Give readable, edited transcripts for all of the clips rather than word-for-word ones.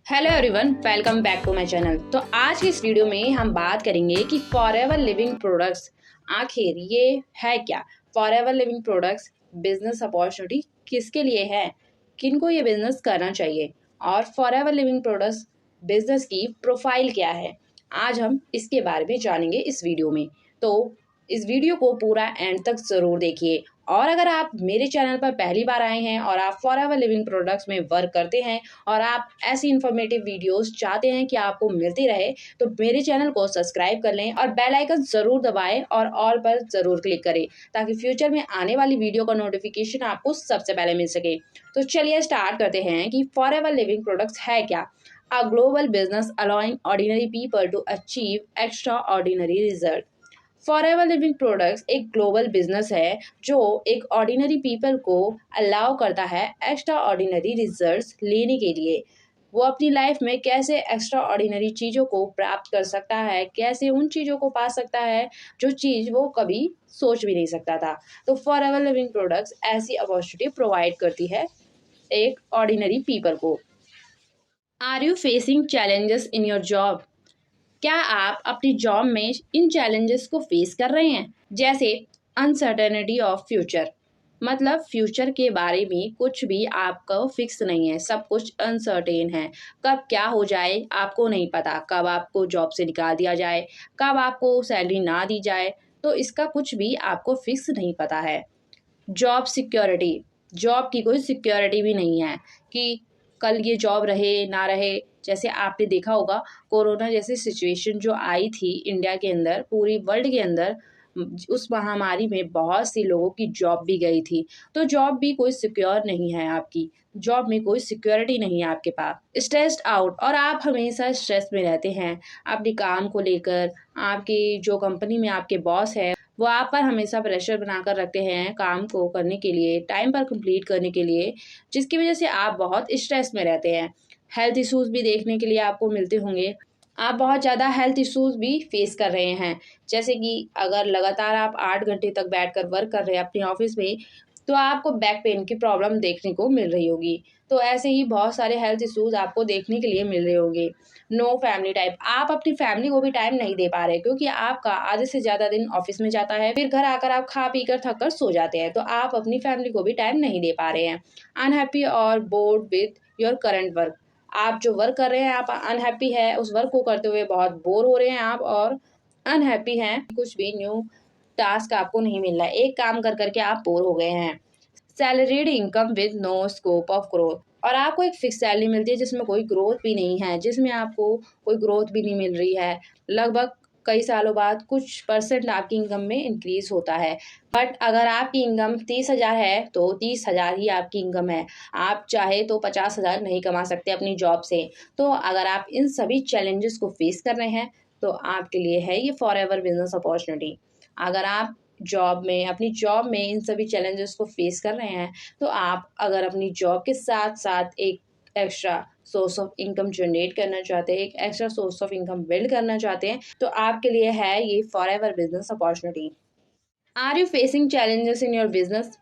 Hello everyone, welcome back to my channel. तो आज की इस वीडियो में हम बात करेंगे कि फॉरएवर लिविंग प्रोडक्ट्स आखिर ये है क्या। Forever living products business opportunity किसके लिए है, किनको ये बिजनेस करना चाहिए और फॉरएवर लिविंग प्रोडक्ट्स बिजनेस की प्रोफाइल क्या है। आज हम इसके बारे में जानेंगे इस वीडियो में। तो इस वीडियो को पूरा एंड तक ज़रूर देखिए। और अगर आप मेरे चैनल पर पहली बार आए हैं और आप फॉरएवर लिविंग प्रोडक्ट्स में वर्क करते हैं और आप ऐसी इन्फॉर्मेटिव वीडियोस चाहते हैं कि आपको मिलती रहे, तो मेरे चैनल को सब्सक्राइब कर लें और बेल आइकन ज़रूर दबाएं और ऑल पर ज़रूर क्लिक करें ताकि फ्यूचर में आने वाली वीडियो का नोटिफिकेशन आपको सबसे पहले मिल सके। तो चलिए स्टार्ट करते हैं कि फॉरएवर लिविंग प्रोडक्ट्स है क्या। A global business allowing ordinary people to achieve extraordinary result. Forever living products एक ग्लोबल बिजनेस है जो एक ऑर्डिनरी पीपल को अलाउ करता है एक्स्ट्रा ऑर्डिनरी रिजल्ट्स लेने के लिए। वो अपनी लाइफ में कैसे एक्स्ट्रा ऑर्डिनरी चीज़ों को प्राप्त कर सकता है, कैसे उन चीज़ों को पा सकता है जो चीज़ वो कभी सोच भी नहीं सकता था। तो फॉरएवर लिविंग प्रोडक्ट्स ऐसी अपॉर्चुनिटी प्रोवाइड करती है एक ऑर्डिनरी पीपल को। Are you facing challenges in your job? क्या आप अपनी जॉब में इन चैलेंजेस को फेस कर रहे हैं, जैसे अनसर्टेनिटी ऑफ फ्यूचर, मतलब फ्यूचर के बारे में कुछ भी आपका फिक्स नहीं है, सब कुछ अनसर्टेन है। कब क्या हो जाए आपको नहीं पता, कब आपको जॉब से निकाल दिया जाए, कब आपको सैलरी ना दी जाए, तो इसका कुछ भी आपको फिक्स नहीं पता है। जॉब सिक्योरिटी, जॉब की कोई सिक्योरिटी भी नहीं है कि कल ये जॉब रहे ना रहे। जैसे आपने देखा होगा कोरोना जैसी सिचुएशन जो आई थी इंडिया के अंदर, पूरी वर्ल्ड के अंदर, उस महामारी में बहुत सी लोगों की जॉब भी गई थी। तो जॉब भी कोई सिक्योर नहीं है, आपकी जॉब में कोई सिक्योरिटी नहीं है आपके पास। स्ट्रेस्ड आउट, और आप हमेशा स्ट्रेस में रहते हैं अपने काम को लेकर। आपकी जो कंपनी में आपके बॉस है वो आप पर हमेशा प्रेशर बनाकर रखते हैं काम को करने के लिए, टाइम पर कंप्लीट करने के लिए, जिसकी वजह से आप बहुत स्ट्रेस में रहते हैं। हेल्थ इश्यूज भी देखने के लिए आपको मिलते होंगे। आप बहुत ज़्यादा हेल्थ इश्यूज भी फेस कर रहे हैं, जैसे कि अगर लगातार आप 8 घंटे तक बैठकर वर्क कर रहे हैं अपने ऑफिस में, तो आपको बैक पेन की प्रॉब्लम देखने को मिल रही होगी। तो ऐसे ही बहुत सारे हेल्थ इश्यूज आपको देखने के लिए मिल रहे होंगे। नो फैमिली टाइम, आप अपनी फैमिली को भी टाइम नहीं दे पा रहे क्योंकि आपका आधे से ज़्यादा दिन ऑफिस में जाता है, फिर घर आकर आप खा पी कर थक कर सो जाते हैं, तो आप अपनी फैमिली को भी टाइम नहीं दे पा रहे हैं। अनहैप्पी और board with your current work, आप जो वर्क कर रहे हैं आप अनहैप्पी है, उस वर्क को करते हुए बहुत बोर हो रहे हैं आप और अनहैप्पी हैं, कुछ भी न्यू टास्क आपको नहीं मिल रहा है, एक काम कर करके आप बोर हो गए हैं। Salaried income with no scope of growth, और आपको एक फिक्स सैलरी मिलती है जिसमें कोई ग्रोथ भी नहीं है, जिसमें आपको कोई ग्रोथ भी नहीं मिल रही है। लगभग कई सालों बाद कुछ परसेंट आपकी इनकम में इंक्रीज होता है, बट अगर आपकी इनकम 30,000 है तो 30,000 ही आपकी इनकम है। आप चाहे तो 50,000 नहीं कमा सकते अपनी जॉब से। तो अगर आप इन सभी चैलेंजेस को फेस कर रहे हैं तो आपके लिए है ये फॉरएवर बिजनेस अपॉर्चुनिटी। अगर आप जॉब में, अपनी जॉब में इन सभी चैलेंजेस को फेस कर रहे हैं, तो आप अगर अपनी जॉब के साथ साथ एक extra source of income generate करना चाहते हैं, एक extra source of income build करना चाहते हैं, तो आपके लिए है ये forever business opportunity. Are you facing challenges in your business?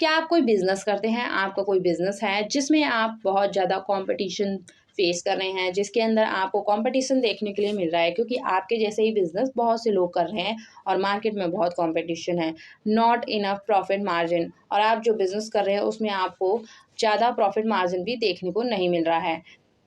क्या आप कोई बिजनेस करते हैं, आपका कोई बिजनेस है जिसमें आप बहुत ज़्यादा कंपटीशन फेस कर रहे हैं, जिसके अंदर आपको कंपटीशन देखने के लिए मिल रहा है क्योंकि आपके जैसे ही बिजनेस बहुत से लोग कर रहे हैं और मार्केट में बहुत कंपटीशन है। नॉट इनफ प्रॉफिट मार्जिन, और आप जो बिजनेस कर रहे हैं उसमें आपको ज़्यादा प्रॉफिट मार्जिन भी देखने को नहीं मिल रहा है।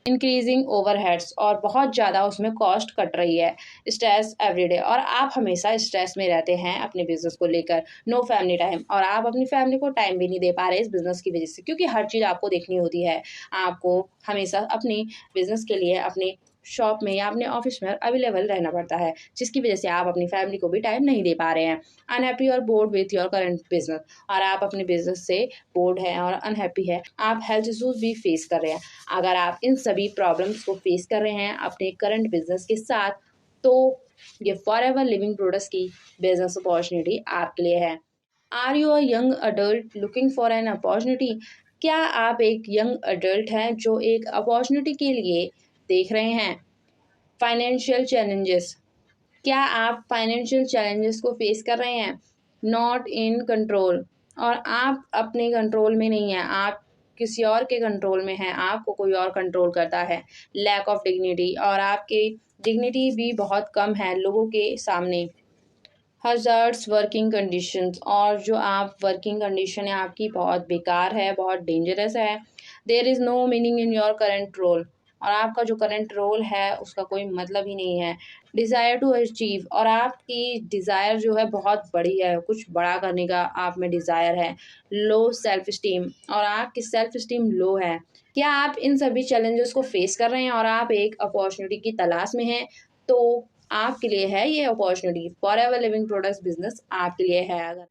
इंक्रीजिंग ओवरहेड्स, और बहुत ज़्यादा उसमें कॉस्ट कट रही है। स्ट्रेस एवरीडे, और आप हमेशा स्ट्रेस में रहते हैं अपने बिजनेस को लेकर। नो फैमिली टाइम, और आप अपनी फैमिली को टाइम भी नहीं दे पा रहे इस बिजनेस की वजह से, क्योंकि हर चीज़ आपको देखनी होती है। आपको हमेशा अपनी बिजनेस के लिए अपने शॉप में या अपने ऑफिस में अवेलेबल रहना पड़ता है, जिसकी वजह से आप अपनी फैमिली को भी टाइम नहीं दे पा रहे हैं। अनहैप्पी और board with your current business, और आप अपने बिजनेस से बोर्ड है और अनहैप्पी है, आप हेल्थ इशूज भी फेस कर रहे हैं। अगर आप इन सभी प्रॉब्लम्स को फेस कर रहे हैं अपने करंट बिजनेस के साथ, तो ये फॉरएवर लिविंग प्रोडक्ट्स की बिजनेस अपॉर्चुनिटी आपके लिए है। Are you a young adult looking for an opportunity? क्या आप एक यंग अडल्ट हैं जो एक अपॉर्चुनिटी के लिए देख रहे हैं? फाइनेंशियल चैलेंजेस, क्या आप फाइनेंशियल चैलेंजेस को फेस कर रहे हैं? नॉट इन कंट्रोल, और आप अपने कंट्रोल में नहीं हैं, आप किसी और के कंट्रोल में हैं, आपको कोई और कंट्रोल करता है। लैक ऑफ डिग्निटी, और आपकी डिग्निटी भी बहुत कम है लोगों के सामने। हज़ार्ड्स वर्किंग कंडीशंस, और जो आप वर्किंग कंडीशन है आपकी बहुत बेकार है, बहुत डेंजरस है। There is no meaning in your current role, और आपका जो करंट रोल है उसका कोई मतलब ही नहीं है। डिज़ायर टू अचीव, और आपकी डिज़ायर जो है बहुत बड़ी है, कुछ बड़ा करने का आप में डिज़ायर है। लो सेल्फ स्टीम, और आपकी सेल्फ स्टीम लो है। क्या आप इन सभी चैलेंजेस को फेस कर रहे हैं और आप एक अपॉर्चुनिटी की तलाश में हैं, तो आपके लिए है ये opportunity. Forever living products business आपके लिए है। अगर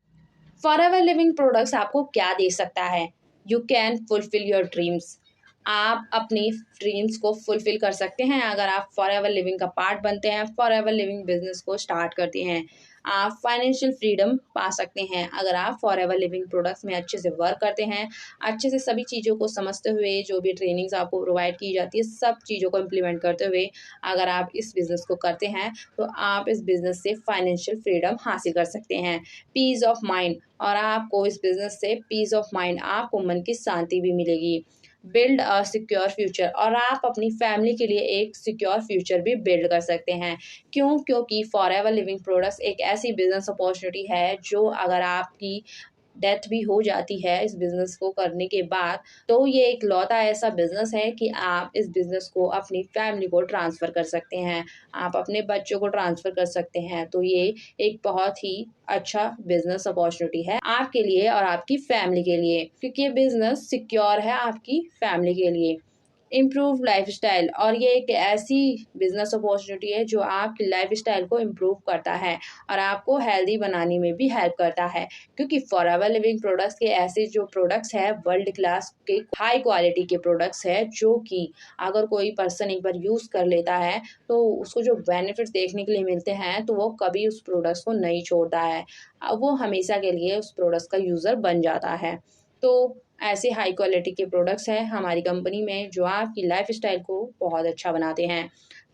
फॉरएवर लिविंग प्रोडक्ट्स आपको क्या दे सकता है? You can fulfil your dreams, आप अपनी ड्रीम्स को फुलफिल कर सकते हैं अगर आप फॉरएवर लिविंग का पार्ट बनते हैं, फॉरएवर लिविंग बिजनेस को स्टार्ट करते हैं। आप फाइनेंशियल फ्रीडम पा सकते हैं अगर आप फॉरएवर लिविंग प्रोडक्ट्स में अच्छे से वर्क करते हैं, अच्छे से सभी चीज़ों को समझते हुए, जो भी ट्रेनिंग्स आपको प्रोवाइड की जाती है सब चीज़ों को इम्प्लीमेंट करते हुए अगर आप इस बिज़नेस को करते हैं, तो आप इस बिज़नेस से फाइनेंशियल फ्रीडम हासिल कर सकते हैं। पीस ऑफ माइंड, और आपको इस बिज़नेस से पीस ऑफ माइंड, आपको मन की शांति भी मिलेगी। बिल्ड अ सिक्योर फ्यूचर, और आप अपनी फैमिली के लिए एक सिक्योर फ्यूचर भी बिल्ड कर सकते हैं। क्यों? क्योंकि फॉरएवर लिविंग प्रोडक्ट्स एक ऐसी बिजनेस अपॉर्चुनिटी है जो अगर आपकी डेथ भी हो जाती है इस बिज़नेस को करने के बाद, तो ये एक लौता ऐसा बिज़नेस है कि आप इस बिज़नेस को अपनी फैमिली को ट्रांसफ़र कर सकते हैं, आप अपने बच्चों को ट्रांसफ़र कर सकते हैं। तो ये एक बहुत ही अच्छा बिज़नेस अपॉर्चुनिटी है आपके लिए और आपकी फैमिली के लिए, क्योंकि ये बिज़नेस सिक्योर है आपकी फैमिली के लिए। इम्प्रूव लाइफस्टाइल, और ये एक ऐसी बिजनेस अपॉर्चुनिटी है जो आपकी लाइफस्टाइल को इम्प्रूव करता है और आपको हेल्दी बनाने में भी हेल्प करता है, क्योंकि फॉरएवर लिविंग प्रोडक्ट्स के ऐसे जो प्रोडक्ट्स हैं वर्ल्ड क्लास के हाई क्वालिटी के प्रोडक्ट्स हैं, जो कि अगर कोई पर्सन एक बार यूज़ कर लेता है तो उसको जो बेनिफिट्स देखने के लिए मिलते हैं तो वो कभी उस प्रोडक्ट्स को नहीं छोड़ता है, अब वो हमेशा के लिए उस प्रोडक्ट्स का यूज़र बन जाता है। तो ऐसे हाई क्वालिटी के प्रोडक्ट्स हैं हमारी कंपनी में जो आपकी लाइफस्टाइल को बहुत अच्छा बनाते हैं।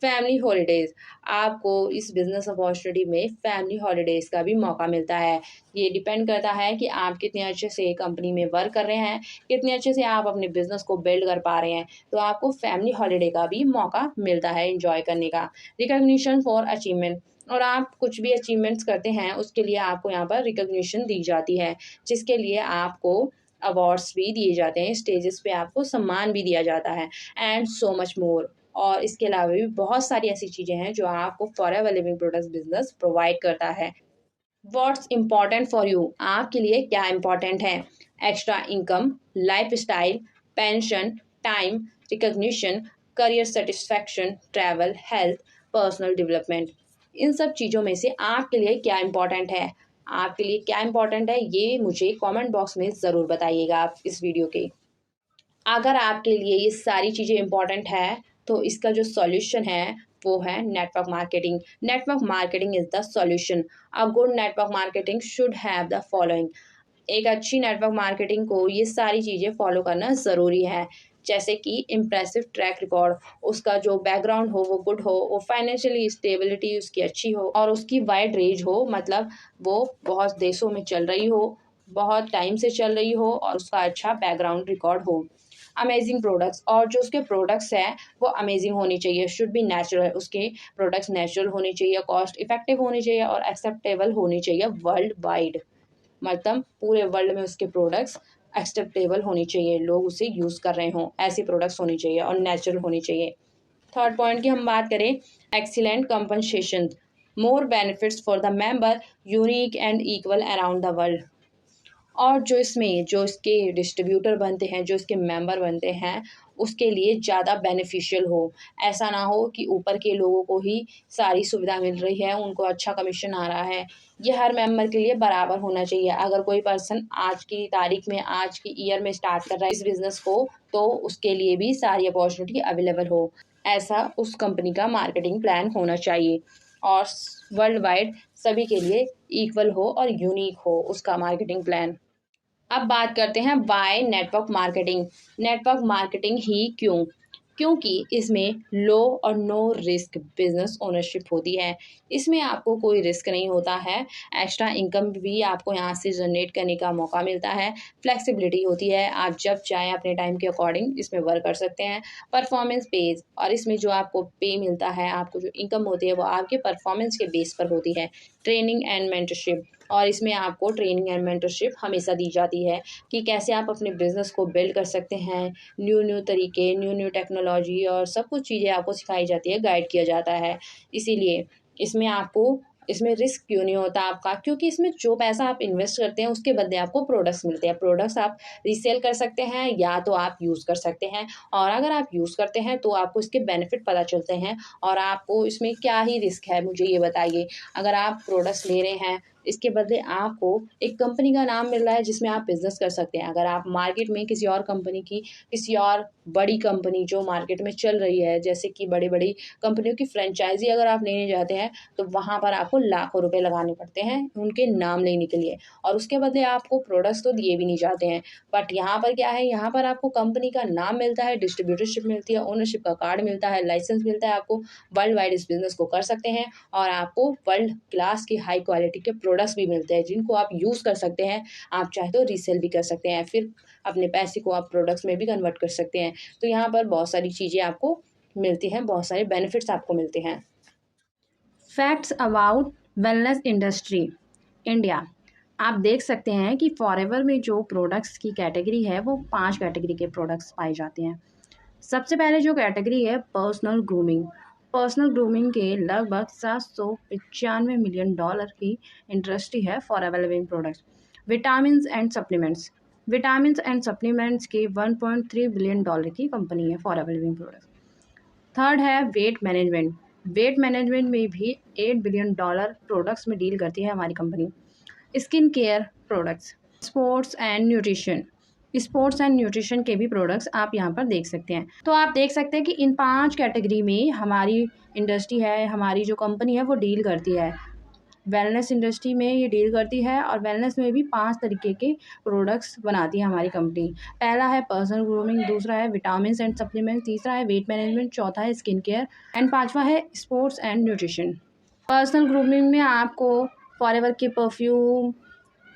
फैमिली हॉलीडेज़, आपको इस बिज़नेस अपॉर्चुनिटी में फैमिली हॉलीडेज़ का भी मौका मिलता है। ये डिपेंड करता है कि आप कितने अच्छे से कंपनी में वर्क कर रहे हैं, कितने अच्छे से आप अपने बिज़नेस को बिल्ड कर पा रहे हैं, तो आपको फैमिली हॉलीडे का भी मौका मिलता है एन्जॉय करने का। रिकॉग्निशन फॉर अचीवमेंट, और आप कुछ भी अचीवमेंट्स करते हैं उसके लिए आपको यहाँ पर रिकॉग्निशन दी जाती है, जिसके लिए आपको अवार्ड्स भी दिए जाते हैं, स्टेजेस पे आपको सम्मान भी दिया जाता है, एंड सो मच मोर। और इसके अलावा भी बहुत सारी ऐसी चीज़ें हैं जो आपको forever living products business provide करता है। व्हाट्स इम्पॉर्टेंट फॉर यू, आपके लिए क्या इम्पॉर्टेंट है? Extra income, lifestyle, pension, time, recognition, career satisfaction, travel, health, personal development. इन सब चीज़ों में से आपके लिए क्या इम्पॉर्टेंट है? आपके लिए क्या इम्पॉर्टेंट है ये मुझे कमेंट बॉक्स में ज़रूर बताइएगा आप इस वीडियो के। अगर आपके लिए ये सारी चीज़ें इम्पॉर्टेंट है तो इसका जो सॉल्यूशन है वो है network marketing. Network marketing is the solution. A good network marketing should have the following. एक अच्छी नेटवर्क मार्केटिंग को ये सारी चीज़ें फॉलो करना ज़रूरी है, जैसे कि इम्प्रेसिव ट्रैक रिकॉर्ड, उसका जो बैकग्राउंड हो वो गुड हो, वो फाइनेंशियली स्टेबिलिटी उसकी अच्छी हो और उसकी वाइड रेंज हो, मतलब वो बहुत देशों में चल रही हो, बहुत टाइम से चल रही हो और उसका अच्छा बैकग्राउंड रिकॉर्ड हो। अमेजिंग प्रोडक्ट्स, और जो उसके प्रोडक्ट्स हैं वो अमेजिंग होनी चाहिए, शुड बी नेचुरल, उसके प्रोडक्ट्स नेचुरल होने चाहिए, कॉस्ट इफेक्टिव होने चाहिए और एक्सेप्टेबल होने चाहिए वर्ल्ड वाइड, मतलब पूरे वर्ल्ड में उसके प्रोडक्ट्स एक्सेप्टेबल होनी चाहिए, लोग उसे यूज़ कर रहे हों, ऐसी प्रोडक्ट्स होनी चाहिए और नेचुरल होनी चाहिए। थर्ड पॉइंट की हम बात करें, excellent compensation, more benefits for the member, unique and equal around the world. और जो इसके डिस्ट्रीब्यूटर बनते हैं, जो इसके मेंबर बनते हैं, उसके लिए ज़्यादा बेनिफिशियल हो। ऐसा ना हो कि ऊपर के लोगों को ही सारी सुविधा मिल रही है, उनको अच्छा कमीशन आ रहा है। ये हर मेंबर के लिए बराबर होना चाहिए। अगर कोई पर्सन आज की तारीख में, आज की ईयर में स्टार्ट कर रहा है इस बिज़नेस को, तो उसके लिए भी सारी अपॉर्चुनिटी अवेलेबल हो। ऐसा उस कंपनी का मार्केटिंग प्लान होना चाहिए और वर्ल्ड वाइड सभी के लिए इक्वल हो और यूनिक हो उसका मार्केटिंग प्लान। अब बात करते हैं why network marketing. Network marketing ही क्यों? क्योंकि इसमें लो और नो रिस्क बिजनेस ओनरशिप होती है। इसमें आपको कोई रिस्क नहीं होता है, एक्स्ट्रा इनकम भी आपको यहाँ से जनरेट करने का मौका मिलता है, फ्लेक्सिबिलिटी होती है, आप जब चाहें अपने टाइम के अकॉर्डिंग इसमें वर्क कर सकते हैं। परफॉर्मेंस बेस, और इसमें जो आपको पे मिलता है, आपको जो इनकम होती है वो आपके परफॉर्मेंस के बेस पर होती है। ट्रेनिंग एंड मेंटरशिप, और इसमें आपको ट्रेनिंग एंड मेंटरशिप हमेशा दी जाती है कि कैसे आप अपने बिजनेस को बिल्ड कर सकते हैं। न्यू तरीके, न्यू टेक्नोलॉजी और सब कुछ चीज़ें आपको सिखाई जाती है, गाइड किया जाता है। इसीलिए इसमें आपको इसमें रिस्क क्यों नहीं होता आपका, क्योंकि इसमें जो पैसा आप इन्वेस्ट करते हैं उसके बदले आपको प्रोडक्ट्स मिलते हैं। प्रोडक्ट्स आप रीसेल कर सकते हैं या तो आप यूज़ कर सकते हैं, और अगर आप यूज़ करते हैं तो आपको इसके बेनिफिट पता चलते हैं। और आपको इसमें क्या ही रिस्क है, मुझे ये बताइए। अगर आप प्रोडक्ट्स ले रहे हैं, इसके बदले आपको एक कंपनी का नाम मिल रहा है जिसमें आप बिजनेस कर सकते हैं। अगर आप मार्केट में किसी और कंपनी की, किसी और बड़ी कंपनी जो मार्केट में चल रही है, जैसे कि बड़ी बड़ी कंपनियों की फ्रेंचाइजी अगर आप लेने जाते हैं तो वहाँ पर आपको लाखों रुपए लगाने पड़ते हैं उनके नाम लेने के लिए, और उसके बदले आपको प्रोडक्ट्स तो दिए भी नहीं जाते हैं। बट यहाँ पर क्या है, यहाँ पर आपको कंपनी का नाम मिलता है, डिस्ट्रीब्यूटरशिप मिलती है, ओनरशिप का कार्ड मिलता है, लाइसेंस मिलता है, आपको वर्ल्ड वाइड इस बिजनेस को कर सकते हैं, और आपको वर्ल्ड क्लास की हाई क्वालिटी के प्रोडक्ट्स भी मिलते हैं जिनको आप यूज़ कर सकते हैं। आप चाहे तो रीसेल भी कर सकते हैं, फिर अपने पैसे को आप प्रोडक्ट्स में भी कन्वर्ट कर सकते हैं। तो यहाँ पर बहुत सारी चीज़ें आपको मिलती हैं, बहुत सारे बेनिफिट्स आपको मिलते हैं। Facts about wellness industry India. आप देख सकते हैं कि फॉरएवर में जो प्रोडक्ट्स की कैटेगरी है वो 5 कैटेगरी के प्रोडक्ट्स पाए जाते हैं। सबसे पहले जो कैटेगरी है पर्सनल ग्रूमिंग। पर्सनल ग्रूमिंग के लगभग $795 मिलियन की इंडस्ट्री है forever living products. Vitamins and supplements, vitamins and supplements के $1.3 बिलियन की कंपनी है फॉरएवर लिविंग प्रोडक्ट्स। थर्ड है वेट मैनेजमेंट। वेट मैनेजमेंट में भी $8 बिलियन प्रोडक्ट्स में डील करती है हमारी company. Skin care products, sports and nutrition, sports and nutrition के भी प्रोडक्ट्स आप यहाँ पर देख सकते हैं। तो आप देख सकते हैं कि इन 5 कैटेगरी में हमारी इंडस्ट्री है, हमारी जो कंपनी है वो डील करती है। वेलनेस इंडस्ट्री में ये डील करती है, और वेलनेस में भी 5 तरीके के प्रोडक्ट्स बनाती है हमारी कंपनी। पहला है पर्सनल ग्रूमिंग, दूसरा है विटामिन्स एंड सप्लीमेंट, तीसरा है वेट मैनेजमेंट, चौथा है स्किन केयर एंड पाँचवा है sports and nutrition. Personal grooming में आपको फॉरएवर के परफ्यूम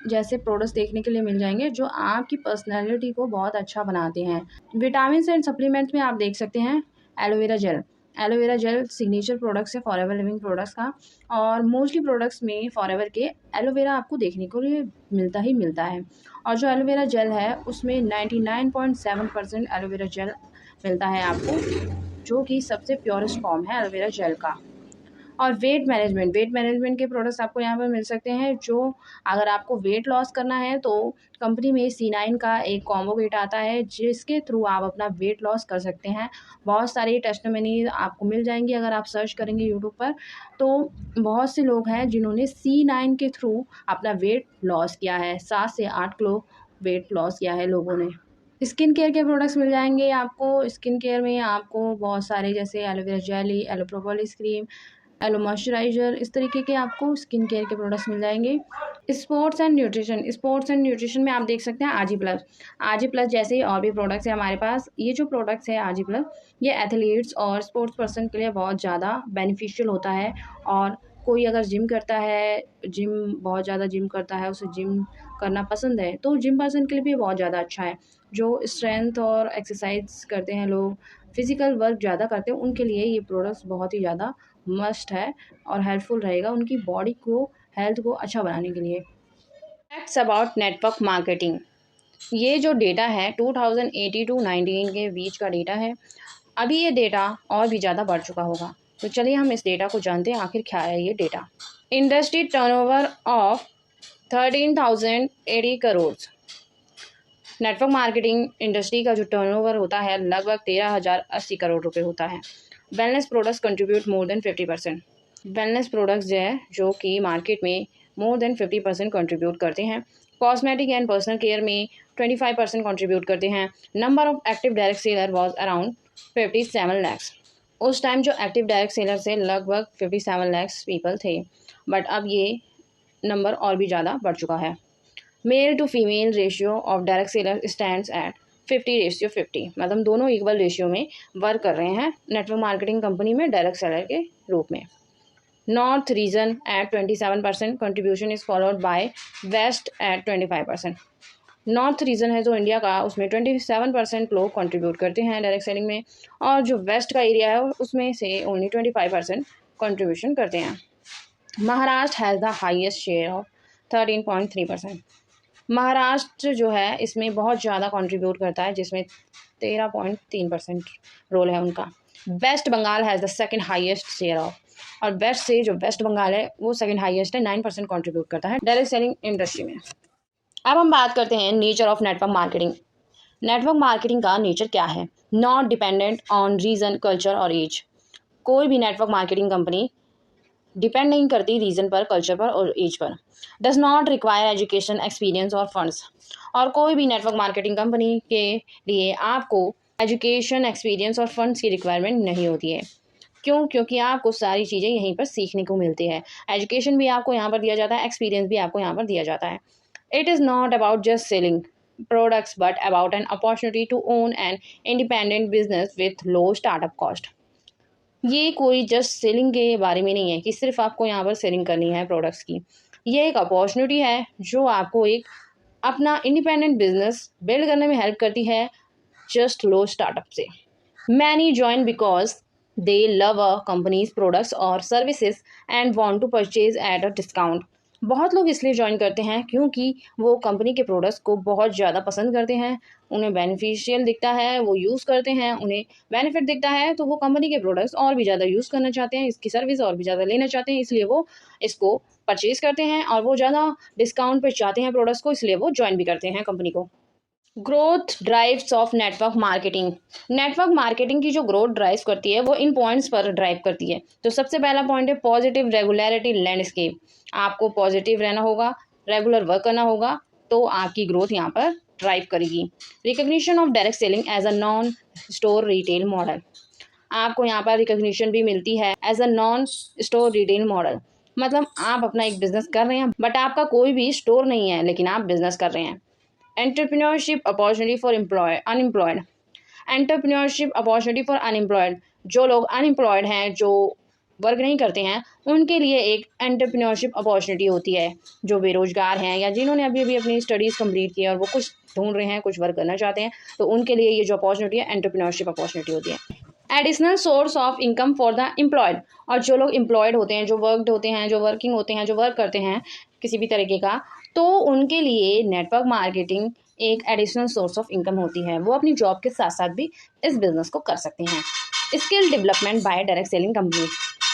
जैसे प्रोडक्ट्स देखने के लिए मिल जाएंगे जो आपकी पर्सनैलिटी को बहुत अच्छा बनाते हैं। विटामिन्स एंड सप्लीमेंट्स में आप देख सकते हैं aloe vera gel. Aloe vera gel signature products है फॉरएवर लिविंग प्रोडक्ट्स का, और मोस्टली प्रोडक्ट्स में फॉरएवर के एलोवेरा आपको देखने को लिए मिलता ही मिलता है। और जो एलोवेरा जेल है उसमें 99.7% एलोवेरा जेल मिलता है आपको, जो कि सबसे प्योरेस्ट फॉर्म है एलोवेरा जेल का। और वेट मैनेजमेंट के प्रोडक्ट्स आपको यहाँ पर मिल सकते हैं, जो अगर आपको वेट लॉस करना है तो कंपनी में C9 का एक कॉम्बो किट आता है जिसके थ्रू आप अपना वेट लॉस कर सकते हैं। बहुत सारी टेस्टिमनी आपको मिल जाएंगी अगर आप सर्च करेंगे यूट्यूब पर, तो बहुत से लोग हैं जिन्होंने C9 के थ्रू अपना वेट लॉस किया है। 7 से 8 किलो वेट लॉस किया है लोगों ने। स्किन केयर के प्रोडक्ट्स मिल जाएंगे आपको। स्किन केयर में आपको बहुत सारे जैसे aloe vera jelly, aloe propolis cream, aloe moisturiser, इस तरीके के आपको स्किन केयर के प्रोडक्ट्स मिल जाएंगे। स्पोर्ट्स एंड न्यूट्रिशन में आप देख सकते हैं आजी प्लस जैसे ही और भी प्रोडक्ट्स हैं हमारे पास। ये जो प्रोडक्ट्स है आजी प्लस, ये एथलीट्स और स्पोर्ट्स पर्सन के लिए बहुत ज़्यादा बेनिफिशियल होता है। और कोई अगर जिम करता है, बहुत ज़्यादा जिम करता है, उसे जिम करना पसंद है, तो जिम पर्सन के लिए भी बहुत ज़्यादा अच्छा है। जो स्ट्रेंथ और एक्सरसाइज करते हैं लोग, फिजिकल वर्क ज़्यादा करते हैं, उनके लिए ये प्रोडक्ट्स बहुत ही ज़्यादा मस्ट है और हेल्पफुल रहेगा उनकी बॉडी को, हेल्थ को अच्छा बनाने के लिए। Facts about network marketing. ये जो डेटा है 2018 टू 19 के बीच का डेटा है। अभी ये डेटा और भी ज़्यादा बढ़ चुका होगा, तो चलिए हम इस डेटा को जानते हैं आखिर क्या है ये data. Industry turnover of 13,080 crore. Network marketing industry का जो टर्नओवर होता है लगभग 13,080 करोड़ रुपए होता है। Wellness products contribute more than 50%। Wellness products जो है जो कि मार्केट में मोर देन 50% कंट्रीब्यूट करते हैं। कॉस्मेटिक एंड पर्सनल केयर में 25% कंट्रीब्यूट करते हैं। Number of active direct seller was around 57 lakhs. उस टाइम जो एक्टिव डायरेक्ट सेलर से लगभग 57 लैक्स पीपल थे, बट अब ये नंबर और भी ज़्यादा बढ़ चुका है। Male to female ratio of direct seller stands at 50:50, मतलब दोनों इक्वल रेशियो में वर्क कर रहे हैं नेटवर्क मार्केटिंग कंपनी में डायरेक्ट सेलर के रूप में। North region at 27%, contribution is followed by west at 25%। North region है जो इंडिया का, उसमें 27% लोग कंट्रीब्यूट करते हैं डायरेक्ट सेलिंग में, और जो वेस्ट का एरिया है उसमें से ओनली 25% कंट्रीब्यूशन करते हैं। Maharashtra has the highest share of 13.3%। Maharashtra जो है इसमें बहुत ज़्यादा कंट्रीब्यूट करता है, जिसमें 13.3% रोल है उनका। West Bengal has the second highest share of, और वेस्ट से जो वेस्ट बंगाल है वो सेकंड हाईएस्ट है, 9% कंट्रीब्यूट करता है डायरेक्ट सेलिंग इंडस्ट्री में। अब हम बात करते हैं nature of network marketing. Network marketing का नेचर क्या है? Not dependent on region, culture और एज। कोई भी नेटवर्क मार्केटिंग कंपनी डिपेंड नहीं करती रीजन पर, कल्चर पर और एज पर। Does not require education, experience और फंड्स। और कोई भी नेटवर्क मार्केटिंग कंपनी के लिए आपको एजुकेशन, एक्सपीरियंस और फंड्स की रिक्वायरमेंट नहीं होती है। क्यों? क्योंकि आपको सारी चीज़ें यहीं पर सीखने को मिलती है। एजुकेशन भी आपको यहाँ पर दिया जाता है, एक्सपीरियंस भी आपको यहाँ पर दिया जाता है। It is not about just selling products but about an opportunity to own an independent business with low startup cost। ये कोई जस्ट सेलिंग के बारे में नहीं है कि सिर्फ आपको यहाँ पर सेलिंग करनी है प्रोडक्ट्स की। ये एक अपॉर्चुनिटी है जो आपको एक अपना इंडिपेंडेंट बिजनेस बिल्ड करने में हेल्प करती है जस्ट लो स्टार्टअप से। Many join because they love a companies products और services and want to purchase at a discount. बहुत लोग इसलिए ज्वाइन करते हैं क्योंकि वो कंपनी के प्रोडक्ट्स को बहुत ज़्यादा पसंद करते हैं, उन्हें बेनिफिशियल दिखता है, वो यूज़ करते हैं, उन्हें बेनिफिट दिखता है, तो वो कंपनी के प्रोडक्ट्स और भी ज़्यादा यूज़ करना चाहते हैं, इसकी सर्विस और भी ज़्यादा लेना चाहते हैं, इसलिए वो इसको परचेज करते हैं और वो ज़्यादा डिस्काउंट पर चाहते हैं प्रोडक्ट्स को, इसलिए वो ज्वाइन भी करते हैं कंपनी को। Growth drives of network marketing. Network marketing की जो ग्रोथ ड्राइव करती है वो इन पॉइंट्स पर ड्राइव करती है। तो सबसे पहला पॉइंट है पॉजिटिव रेगुलरिटी लैंडस्केप। आपको पॉजिटिव रहना होगा, रेगुलर वर्क करना होगा, तो आपकी ग्रोथ यहाँ पर ड्राइव करेगी। Recognition of direct selling as a non store retail model. आपको यहाँ पर रिकग्निशन भी मिलती है as a non store retail model. मतलब आप अपना एक बिजनेस कर रहे हैं बट आपका कोई भी स्टोर नहीं है, लेकिन आप बिजनेस कर रहे हैं। Entrepreneurship opportunity for unemployed. Entrepreneurship opportunity for unemployed, जो लोग अनएम्प्लॉयड हैं, जो वर्क नहीं करते हैं, उनके लिए एक एंटरप्रेन्योरशिप अपॉर्चुनिटी होती है। जो बेरोजगार हैं या जिन्होंने अभी अभी अपनी स्टडीज़ कंप्लीट की है और वो कुछ ढूंढ रहे हैं, कुछ वर्क करना चाहते हैं, तो उनके लिए ये जो अपॉर्चुनिटी है एंटरप्रेन्योरशिप अपॉर्चुनिटी होती है। Additional source of income for the employed. और जो लोग एम्प्लॉयड होते हैं, जो वर्कड होते हैं, जो वर्किंग होते हैं, जो वर्क करते हैं किसी भी तरीके का, तो उनके लिए नेटवर्क मार्केटिंग एक एडिशनल सोर्स ऑफ इनकम होती है। वो अपनी जॉब के साथ साथ भी इस बिजनेस को कर सकते हैं। Skill development bye direct selling company.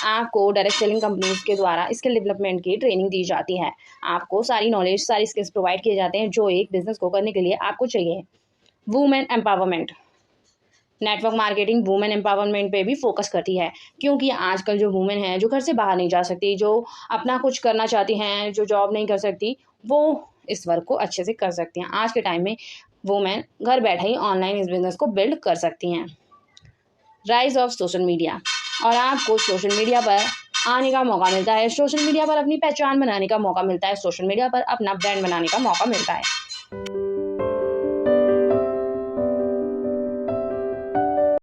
आपको डायरेक्ट सेलिंग कंपनीज के द्वारा स्किल डेवलपमेंट की ट्रेनिंग दी जाती है। आपको सारी नॉलेज, सारी स्किल्स प्रोवाइड किए जाते हैं जो एक बिजनेस को करने के लिए आपको चाहिए। Women empowerment. Network marketing women empowerment पे भी फोकस करती है, क्योंकि आजकल जो वुमेन हैं, जो घर से बाहर नहीं जा सकती, जो अपना कुछ करना चाहती हैं, जो जॉब नहीं कर सकती, वो इस वर्क को अच्छे से कर सकती हैं। आज के टाइम में वुमेन घर बैठे ही ऑनलाइन इस बिजनेस को बिल्ड कर सकती हैं। Rise of social media. और आपको सोशल मीडिया पर आने का मौका मिलता है, सोशल मीडिया पर अपनी पहचान बनाने का मौका मिलता है, सोशल मीडिया पर अपना ब्रांड बनाने का मौका मिलता है।